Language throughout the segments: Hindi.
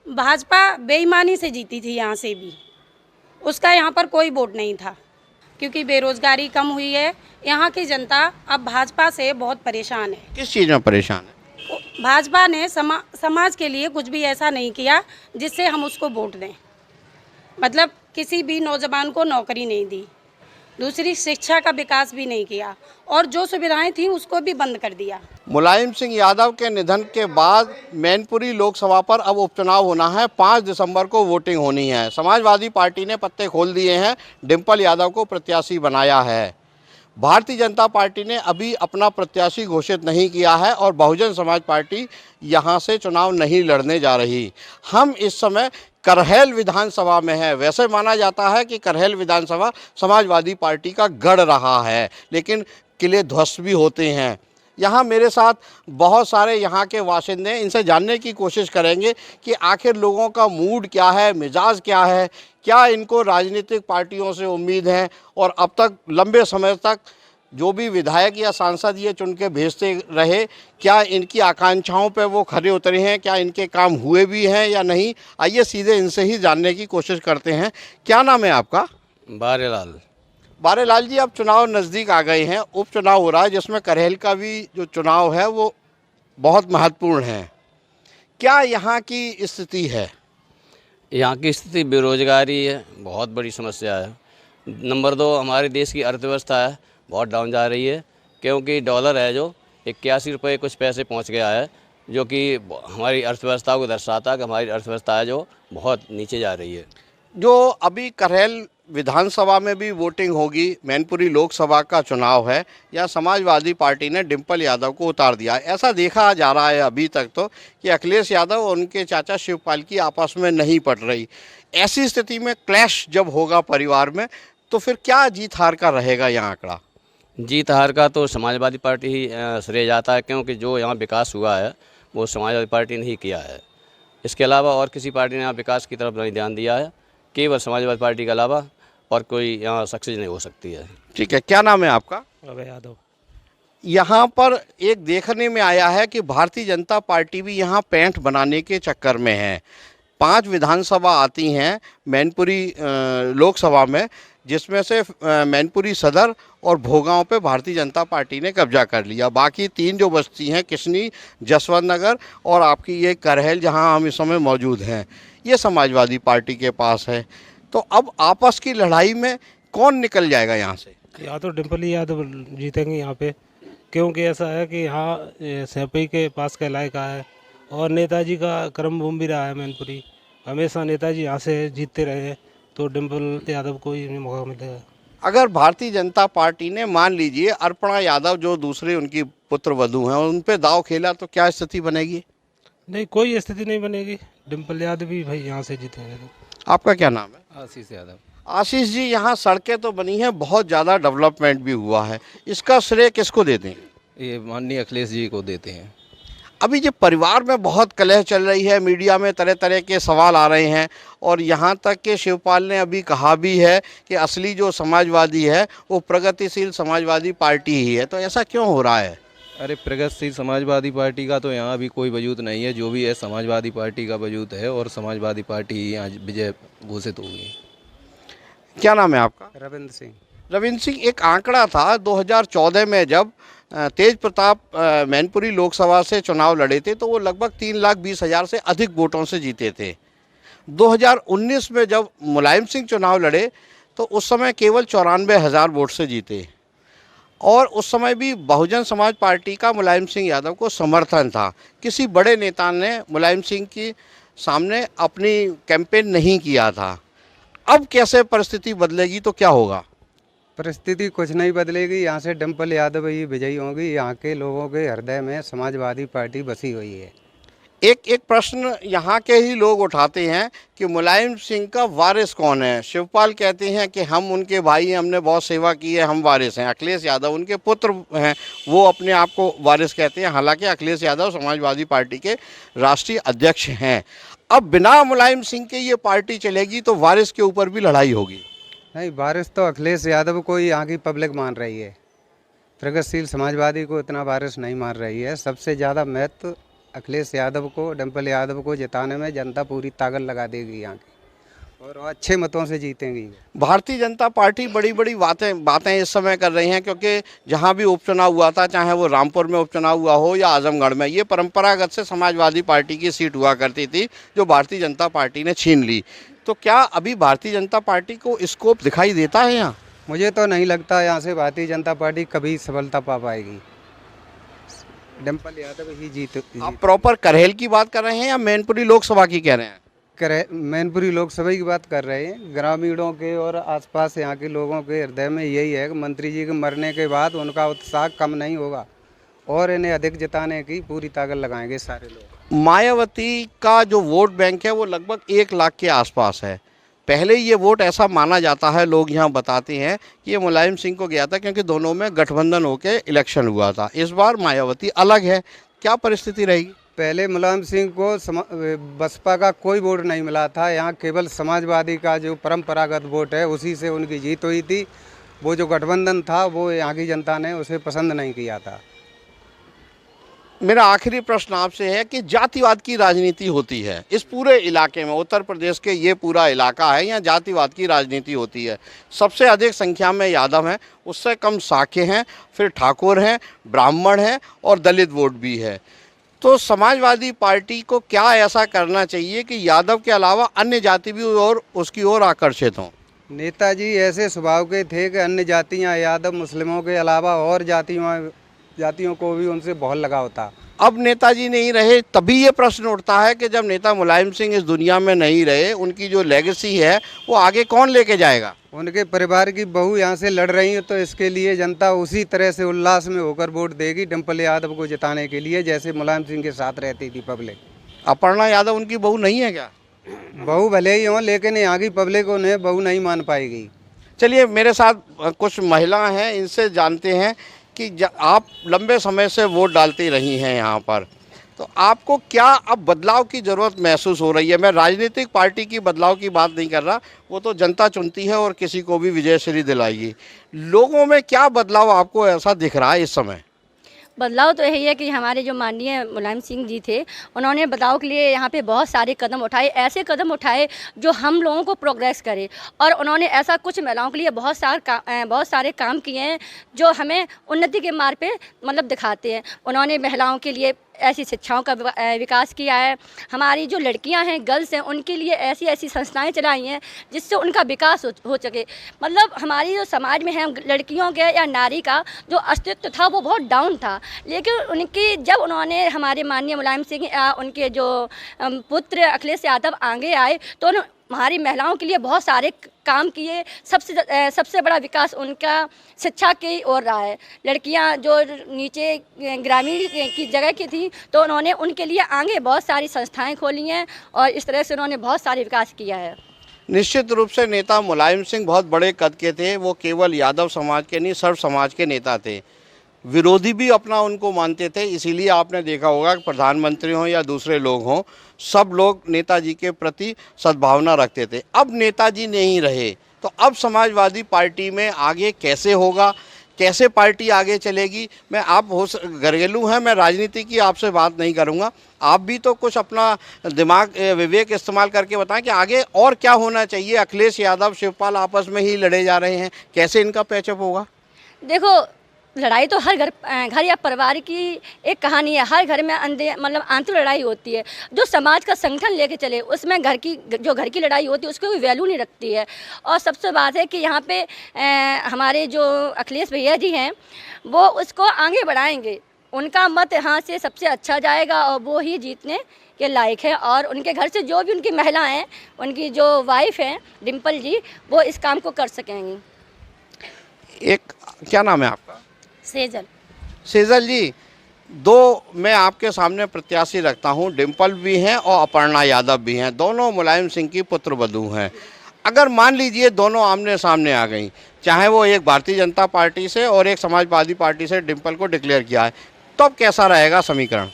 भाजपा बेईमानी से जीती थी यहाँ से भी, उसका यहाँ पर कोई वोट नहीं था, क्योंकि बेरोजगारी कम हुई है। यहाँ की जनता अब भाजपा से बहुत परेशान है। किस चीज़ में परेशान है? भाजपा ने समाज के लिए कुछ भी ऐसा नहीं किया जिससे हम उसको वोट दें। मतलब किसी भी नौजवान को नौकरी नहीं दी, दूसरी शिक्षा का विकास भी नहीं किया, और जो सुविधाएं थी उसको भी बंद कर दिया। मुलायम सिंह यादव के निधन के बाद मैनपुरी लोकसभा पर अब उपचुनाव होना है। 5 दिसंबर को वोटिंग होनी है। समाजवादी पार्टी ने पत्ते खोल दिए हैं, डिम्पल यादव को प्रत्याशी बनाया है। भारतीय जनता पार्टी ने अभी अपना प्रत्याशी घोषित नहीं किया है और बहुजन समाज पार्टी यहां से चुनाव नहीं लड़ने जा रही। हम इस समय करहैल विधानसभा में है। वैसे माना जाता है कि करहैल विधानसभा समाजवादी पार्टी का गढ़ रहा है, लेकिन किले ध्वस्त भी होते हैं। यहाँ मेरे साथ बहुत सारे यहाँ के बाशिंदे, इनसे जानने की कोशिश करेंगे कि आखिर लोगों का मूड क्या है, मिजाज क्या है, क्या इनको राजनीतिक पार्टियों से उम्मीद है, और अब तक लंबे समय तक जो भी विधायक या सांसद ये चुन के भेजते रहे, क्या इनकी आकांक्षाओं पे वो खरे उतरे हैं, क्या इनके काम हुए भी हैं या नहीं। आइए सीधे इनसे ही जानने की कोशिश करते हैं। क्या नाम है आपका? बारेलाल। बारेलाल जी, अब चुनाव नज़दीक आ गए हैं, उपचुनाव हो रहा है जिसमें करहैल का भी जो चुनाव है वो बहुत महत्वपूर्ण है। क्या यहाँ की स्थिति है? यहाँ की स्थिति बेरोजगारी है, बहुत बड़ी समस्या है। नंबर 2, हमारे देश की अर्थव्यवस्था है बहुत डाउन जा रही है, क्योंकि डॉलर है जो 81 रुपये कुछ पैसे पहुँच गया है, जो कि हमारी अर्थव्यवस्था को दर्शाता है कि हमारी अर्थव्यवस्था है जो बहुत नीचे जा रही है। जो अभी करहैल विधानसभा में भी वोटिंग होगी, मैनपुरी लोकसभा का चुनाव है, या समाजवादी पार्टी ने डिम्पल यादव को उतार दिया। ऐसा देखा जा रहा है अभी तक तो कि अखिलेश यादव और उनके चाचा शिवपाल की आपस में नहीं पट रही। ऐसी स्थिति में क्लैश जब होगा परिवार में, तो फिर क्या जीत हार का रहेगा यहाँ आंकड़ा? जीत हार का तो समाजवादी पार्टी ही श्रेय जाता है, क्योंकि जो यहाँ विकास हुआ है वो समाजवादी पार्टी ने ही किया है। इसके अलावा और किसी पार्टी ने यहाँ विकास की तरफ नहीं ध्यान दिया है। केवल समाजवादी पार्टी के अलावा और कोई यहाँ सक्सेस नहीं हो सकती है। ठीक है, क्या नाम है आपका? अभय यादव। यहाँ पर एक देखने में आया है कि भारतीय जनता पार्टी भी यहाँ पैंठ बनाने के चक्कर में है। 5 विधानसभा आती हैं मैनपुरी लोकसभा में, जिसमें से मैनपुरी सदर और भोगांव पे भारतीय जनता पार्टी ने कब्जा कर लिया। बाकी 3 जो बस्ती हैं, किशनी, जसवंत नगर और आपकी ये करहैल, जहाँ हम इस समय मौजूद हैं, ये समाजवादी पार्टी के पास है। तो अब आपस की लड़ाई में कौन निकल जाएगा यहाँ से? या तो डिम्पल यादव जीतेंगे यहाँ पे, क्योंकि ऐसा है कि यहाँ सैपई के पास का इलाका है और नेताजी का कर्मभूमि भी रहा है मैनपुरी। हमेशा नेताजी यहाँ से जीतते रहे हैं, तो डिम्पल यादव को ही मौका मिलेगा। अगर भारतीय जनता पार्टी ने, मान लीजिए अर्पणा यादव जो दूसरे उनकी पुत्र वधू हैं, उन पे दाव खेला, तो क्या स्थिति बनेगी? नहीं, कोई स्थिति नहीं बनेगी। डिम्पल यादव भी भाई यहाँ से जीतेंगे। आपका क्या नाम है? आशीष यादव। आशीष जी, यहाँ सड़कें तो बनी हैं, बहुत ज़्यादा डेवलपमेंट भी हुआ है, इसका श्रेय किसको देते हैं? ये माननीय अखिलेश जी को देते हैं। अभी जो परिवार में बहुत कलह चल रही है, मीडिया में तरह तरह के सवाल आ रहे हैं, और यहाँ तक कि शिवपाल ने अभी कहा भी है कि असली जो समाजवादी है वो प्रगतिशील समाजवादी पार्टी ही है। तो ऐसा क्यों हो रहा है? अरे, प्रगतिशील समाजवादी पार्टी का तो यहाँ अभी कोई वजूद नहीं है। जो भी है समाजवादी पार्टी का वजूद है, और समाजवादी पार्टी ही यहाँ विजय घोषित होगी। क्या नाम है आपका? रविंद्र सिंह। रविंद्र सिंह, एक आंकड़ा था 2014 में जब तेज प्रताप मैनपुरी लोकसभा से चुनाव लड़े थे, तो वो लगभग 3,20,000 से अधिक वोटों से जीते थे। 2019 में जब मुलायम सिंह चुनाव लड़े तो उस समय केवल 94,000 वोट से जीते, और उस समय भी बहुजन समाज पार्टी का मुलायम सिंह यादव को समर्थन था। किसी बड़े नेता ने मुलायम सिंह के सामने अपनी कैंपेन नहीं किया था। अब कैसे परिस्थिति बदलेगी, तो क्या होगा? परिस्थिति कुछ नहीं बदलेगी। यहाँ से डिम्पल यादव ही विजयी होंगी। यहाँ के लोगों के हृदय में समाजवादी पार्टी बसी हुई है। एक प्रश्न यहाँ के ही लोग उठाते हैं कि मुलायम सिंह का वारिस कौन है। शिवपाल कहते हैं कि हम उनके भाई हैं, हमने बहुत सेवा की है, हम वारिस हैं। अखिलेश यादव उनके पुत्र हैं, वो अपने आप को वारिस कहते हैं। हालांकि अखिलेश यादव समाजवादी पार्टी के राष्ट्रीय अध्यक्ष हैं। अब बिना मुलायम सिंह के ये पार्टी चलेगी तो वारिस के ऊपर भी लड़ाई होगी। नहीं, वारिस तो अखिलेश यादव को ही यहाँ की पब्लिक मान रही है। प्रगतिशील समाजवादी को इतना वारिस नहीं मान रही है। सबसे ज़्यादा महत्व अखिलेश यादव को, डिम्पल यादव को जिताने में जनता पूरी ताकत लगा देगी यहाँ की, और वो अच्छे मतों से जीतेंगी। भारतीय जनता पार्टी बड़ी बड़ी बातें इस समय कर रही हैं, क्योंकि जहां भी उपचुनाव हुआ था, चाहे वो रामपुर में उपचुनाव हुआ हो या आजमगढ़ में, ये परंपरागत से समाजवादी पार्टी की सीट हुआ करती थी जो भारतीय जनता पार्टी ने छीन ली। तो क्या अभी भारतीय जनता पार्टी को स्कोप दिखाई देता है यहाँ? मुझे तो नहीं लगता यहाँ से भारतीय जनता पार्टी कभी सफलता पा पाएगी। डिम्पल यादव ही जीत। आप प्रॉपर करहेल की बात कर रहे हैं या मैनपुरी लोकसभा की कह रहे हैं? मैनपुरी लोकसभा की बात कर रहे हैं। ग्रामीणों के और आसपास यहाँ के लोगों के हृदय में यही है कि मंत्री जी के मरने के बाद उनका उत्साह कम नहीं होगा और इन्हें अधिक जिताने की पूरी ताकत लगाएंगे सारे लोग। मायावती का जो वोट बैंक है वो लगभग 1 लाख के आसपास है। पहले ये वोट ऐसा माना जाता है, लोग यहाँ बताते हैं कि ये मुलायम सिंह को गया था क्योंकि दोनों में गठबंधन होकर इलेक्शन हुआ था। इस बार मायावती अलग है, क्या परिस्थिति रहेगी? पहले मुलायम सिंह को बसपा का कोई वोट नहीं मिला था, यहाँ केवल समाजवादी का जो परंपरागत वोट है उसी से उनकी जीत हुई थी। वो जो गठबंधन था वो यहाँ की जनता ने उसे पसंद नहीं किया था। मेरा आखिरी प्रश्न आपसे है कि जातिवाद की राजनीति होती है इस पूरे इलाके में, उत्तर प्रदेश के ये पूरा इलाका है, यहाँ जातिवाद की राजनीति होती है। सबसे अधिक संख्या में यादव हैं, उससे कम साके हैं, फिर ठाकुर हैं, ब्राह्मण हैं और दलित वोट भी है। तो समाजवादी पार्टी को क्या ऐसा करना चाहिए कि यादव के अलावा अन्य जाति भी और उसकी ओर आकर्षित हों? नेताजी ऐसे स्वभाव के थे कि अन्य जातियाँ, यादव, मुस्लिमों के अलावा और जातियों को भी उनसे बहुत लगाव था। अब नेताजी नहीं रहे, तभी ये प्रश्न उठता है कि जब नेता मुलायम सिंह इस दुनिया में नहीं रहे, उनकी जो लेगेसी है वो आगे कौन लेके जाएगा? उनके परिवार की बहू यहाँ से लड़ रही है, तो इसके लिए जनता उसी तरह से उल्लास में होकर वोट देगी डिम्पल यादव को जिताने के लिए, जैसे मुलायम सिंह के साथ रहती थी पब्लिक। अपर्णा यादव उनकी बहू नहीं है क्या? बहू भले ही हों, लेकिन यहाँ की पब्लिक उन्हें बहू नहीं मान पाएगी। चलिए, मेरे साथ कुछ महिला हैं, इनसे जानते हैं कि आप लंबे समय से वोट डालती रही हैं यहाँ पर, तो आपको क्या अब बदलाव की ज़रूरत महसूस हो रही है? मैं राजनीतिक पार्टी की बदलाव की बात नहीं कर रहा, वो तो जनता चुनती है और किसी को भी विजयश्री दिलाएगी। लोगों में क्या बदलाव आपको ऐसा दिख रहा है इस समय? बदलाव तो यही है कि हमारे जो माननीय मुलायम सिंह जी थे, उन्होंने बदलाव के लिए यहाँ पे बहुत सारे कदम उठाए, ऐसे कदम उठाए जो हम लोगों को प्रोग्रेस करे। और उन्होंने ऐसा कुछ महिलाओं के लिए बहुत सारे काम किए हैं जो हमें उन्नति के मार्ग पे मतलब दिखाते हैं। उन्होंने महिलाओं के लिए ऐसी शिक्षाओं का विकास किया है। हमारी जो लड़कियां हैं, गर्ल्स हैं, उनके लिए ऐसी ऐसी संस्थाएं चलाई हैं जिससे उनका विकास हो सके। मतलब हमारी जो समाज में है, लड़कियों के या नारी का जो अस्तित्व था वो बहुत डाउन था, लेकिन उनकी जब उन्होंने हमारे माननीय मुलायम सिंह उनके जो पुत्र अखिलेश यादव आगे आए तो हमारी महिलाओं के लिए बहुत सारे काम किए। सबसे बड़ा विकास उनका शिक्षा की ओर रहा है। लड़कियां जो नीचे ग्रामीण की जगह की थी, तो उन्होंने उनके लिए आगे बहुत सारी संस्थाएं खोली हैं और इस तरह से उन्होंने बहुत सारे विकास किया है। निश्चित रूप से नेता मुलायम सिंह बहुत बड़े कद के थे, वो केवल यादव समाज के नहीं, सर्व समाज के नेता थे। विरोधी भी अपना उनको मानते थे, इसीलिए आपने देखा होगा कि प्रधानमंत्री हों या दूसरे लोग हों, सब लोग नेताजी के प्रति सद्भावना रखते थे। अब नेताजी नहीं रहे, तो अब समाजवादी पार्टी में आगे कैसे होगा, कैसे पार्टी आगे चलेगी? आप घरेलू हैं, मैं राजनीति की आपसे बात नहीं करूंगा, आप भी तो कुछ अपना दिमाग विवेक इस्तेमाल करके बताएं कि आगे और क्या होना चाहिए। अखिलेश यादव, शिवपाल आपस में ही लड़े जा रहे हैं, कैसे इनका पैचअप होगा? देखो, लड़ाई तो हर घर या परिवार की एक कहानी है। हर घर में मतलब आंतरिक लड़ाई होती है। जो समाज का संगठन लेके चले, उसमें घर की लड़ाई होती है उसको कोई वैल्यू नहीं रखती है। और सबसे बात है कि यहाँ पे हमारे जो अखिलेश भैया जी हैं वो उसको आगे बढ़ाएंगे। उनका मत यहाँ से सबसे अच्छा जाएगा और वो ही जीतने के लायक है। और उनके घर से जो भी उनकी महिला हैं, उनकी जो वाइफ हैं डिम्पल जी, वो इस काम को कर सकेंगी। क्या नाम है आपका? सेजल जी, दो मैं आपके सामने प्रत्याशी रखता हूं, डिम्पल भी हैं और अपर्णा यादव भी हैं, दोनों मुलायम सिंह की पुत्रवधू हैं। अगर मान लीजिए दोनों आमने सामने आ गई, चाहे वो एक भारतीय जनता पार्टी से और एक समाजवादी पार्टी से डिम्पल को डिक्लेयर किया है, तो अब कैसा रहेगा समीकरण?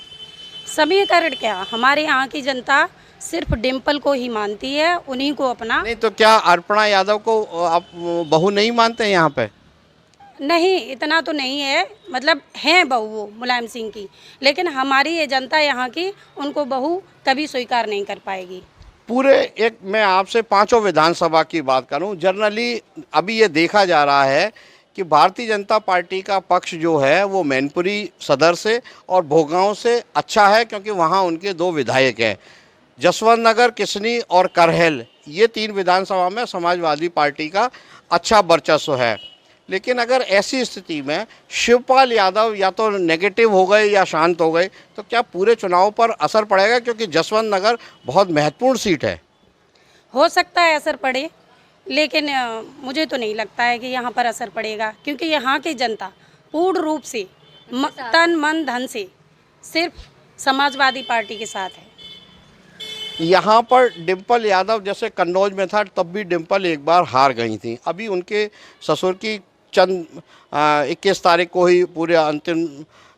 समीकरण क्या, हमारे यहाँ की जनता सिर्फ डिम्पल को ही मानती है, उन्हीं को अपना। नहीं तो क्या अपर्णा यादव को आप बहू नहीं मानते हैं यहाँ पे? नहीं, इतना तो नहीं है, मतलब हैं बहू वो मुलायम सिंह की, लेकिन हमारी ये जनता यहाँ की उनको बहू कभी स्वीकार नहीं कर पाएगी। पूरे एक मैं आपसे पांचों विधानसभा की बात करूं, जनरली अभी ये देखा जा रहा है कि भारतीय जनता पार्टी का पक्ष जो है वो मैनपुरी सदर से और भोगांव से अच्छा है, क्योंकि वहाँ उनके 2 विधायक हैं। जसवंत नगर, किसनी और करहल, ये 3 विधानसभा में समाजवादी पार्टी का अच्छा वर्चस्व है। लेकिन अगर ऐसी स्थिति में शिवपाल यादव या तो नेगेटिव हो गए या शांत हो गए, तो क्या पूरे चुनाव पर असर पड़ेगा? क्योंकि जसवंत नगर बहुत महत्वपूर्ण सीट है। हो सकता है असर पड़े, लेकिन मुझे तो नहीं लगता है कि यहाँ पर असर पड़ेगा, क्योंकि यहाँ की जनता पूर्ण रूप से तन मन धन से सिर्फ समाजवादी पार्टी के साथ है। यहाँ पर डिम्पल यादव जैसे कन्नौज में था, तब भी डिम्पल एक बार हार गई थी। अभी उनके ससुर की चंद 21 तारीख को ही पूरे अंतिम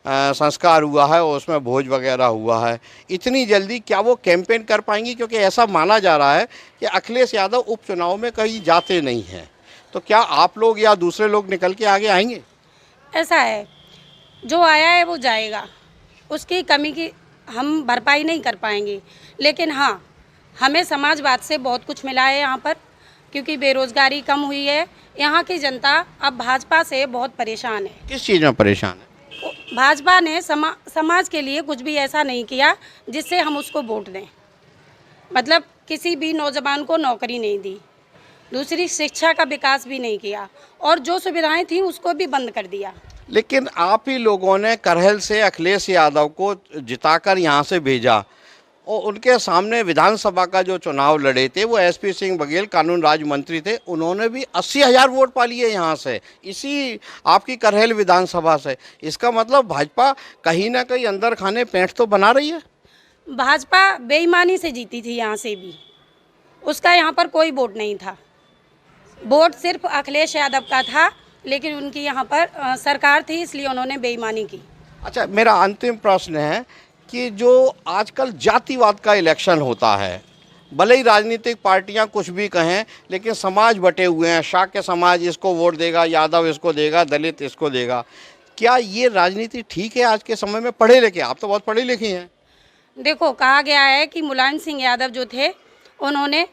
संस्कार हुआ है और उसमें भोज वगैरह हुआ है। इतनी जल्दी क्या वो कैंपेन कर पाएंगी? क्योंकि ऐसा माना जा रहा है कि अखिलेश यादव उपचुनाव में कहीं जाते नहीं हैं। तो क्या आप लोग या दूसरे लोग निकल के आगे आएंगे? ऐसा है, जो आया है वो जाएगा, उसकी कमी की हम भरपाई नहीं कर पाएंगे। लेकिन हाँ, हमें समाजवाद से बहुत कुछ मिला है यहाँ पर, क्योंकि बेरोज़गारी कम हुई है। यहाँ की जनता अब भाजपा से बहुत परेशान है। किस चीज़ में परेशान है? भाजपा ने समाज के लिए कुछ भी ऐसा नहीं किया जिससे हम उसको वोट दें। मतलब किसी भी नौजवान को नौकरी नहीं दी, दूसरी शिक्षा का विकास भी नहीं किया, और जो सुविधाएं थी उसको भी बंद कर दिया। लेकिन आप ही लोगों ने करहल से अखिलेश यादव को जिताकर यहाँ से भेजा और उनके सामने विधानसभा का जो चुनाव लड़े थे वो एसपी सिंह बघेल कानून राज्य मंत्री थे, उन्होंने भी 80,000 वोट पा लिए यहाँ से, इसी आपकी करहल विधानसभा से। इसका मतलब भाजपा कहीं ना कहीं अंदर खाने पैंठ तो बना रही है। भाजपा बेईमानी से जीती थी यहाँ से भी, उसका यहाँ पर कोई वोट नहीं था। वोट सिर्फ अखिलेश यादव का था, लेकिन उनकी यहाँ पर सरकार थी, इसलिए उन्होंने बेईमानी की। अच्छा, मेरा अंतिम प्रश्न है कि जो आजकल जातिवाद का इलेक्शन होता है, भले ही राजनीतिक पार्टियां कुछ भी कहें, लेकिन समाज बटे हुए हैं। शाक्य समाज इसको वोट देगा, यादव इसको देगा, दलित इसको देगा। क्या ये राजनीति ठीक है आज के समय में? पढ़े लिखे, आप तो बहुत पढ़ी लिखी हैं। देखो, कहा गया है कि मुलायम सिंह यादव जो थे उन्होंने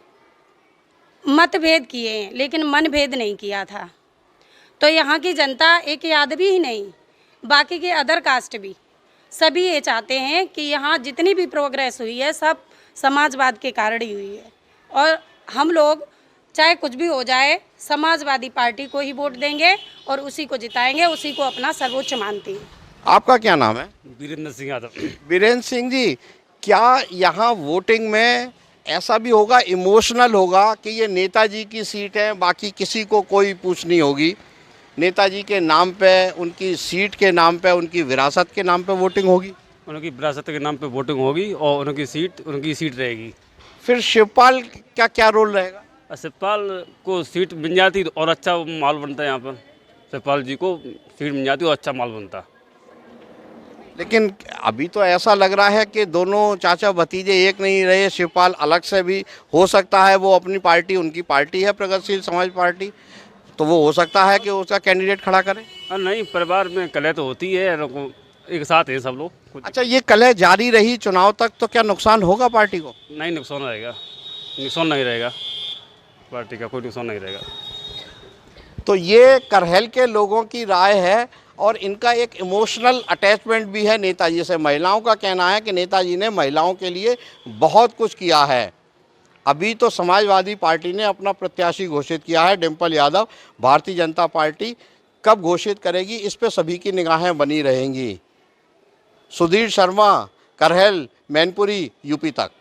मतभेद किए हैं, लेकिन मनभेद नहीं किया था। तो यहाँ की जनता, एक यादवी ही नहीं, बाकी के अदर कास्ट भी, सभी ये चाहते हैं कि यहाँ जितनी भी प्रोग्रेस हुई है सब समाजवाद के कारण ही हुई है। और हम लोग चाहे कुछ भी हो जाए, समाजवादी पार्टी को ही वोट देंगे और उसी को जिताएंगे, उसी को अपना सर्वोच्च मानते हैं। आपका क्या नाम है? वीरेंद्र सिंह यादव। वीरेंद्र सिंह जी, क्या यहाँ वोटिंग में ऐसा भी होगा, इमोशनल होगा कि ये नेताजी की सीट है, बाकी किसी को कोई पूछ नहीं होगी? नेताजी के नाम पे, उनकी सीट के नाम पे, उनकी विरासत के नाम पे वोटिंग होगी? उनकी विरासत के नाम पे वोटिंग होगी और उनकी सीट रहेगी। फिर शिवपाल का क्या रोल रहेगा? शिवपाल को सीट मिल जाती तो और अच्छा माल बनता है। यहाँ पर शिवपाल जी को सीट मिल जाती और अच्छा माल बनता। लेकिन अभी तो ऐसा लग रहा है कि दोनों चाचा भतीजे एक नहीं रहे, शिवपाल अलग से भी हो सकता है। वो अपनी पार्टी, उनकी पार्टी है प्रगतिशील समाज पार्टी, तो वो हो सकता है कि उसका कैंडिडेट खड़ा करे। नहीं, परिवार में कलह तो होती है, एक साथ है सब लोग। अच्छा, ये कलह जारी रही चुनाव तक, तो क्या नुकसान होगा पार्टी को? नहीं, नुकसान रहेगा, नुकसान नहीं रहेगा, पार्टी का कोई नुकसान नहीं रहेगा। तो ये करहल के लोगों की राय है और इनका एक इमोशनल अटैचमेंट भी है नेताजी से। महिलाओं का कहना है कि नेताजी ने महिलाओं के लिए बहुत कुछ किया है। अभी तो समाजवादी पार्टी ने अपना प्रत्याशी घोषित किया है, डिम्पल यादव। भारतीय जनता पार्टी कब घोषित करेगी, इस पे सभी की निगाहें बनी रहेंगी। सुधीर शर्मा, करहल, मैनपुरी, यूपी तक।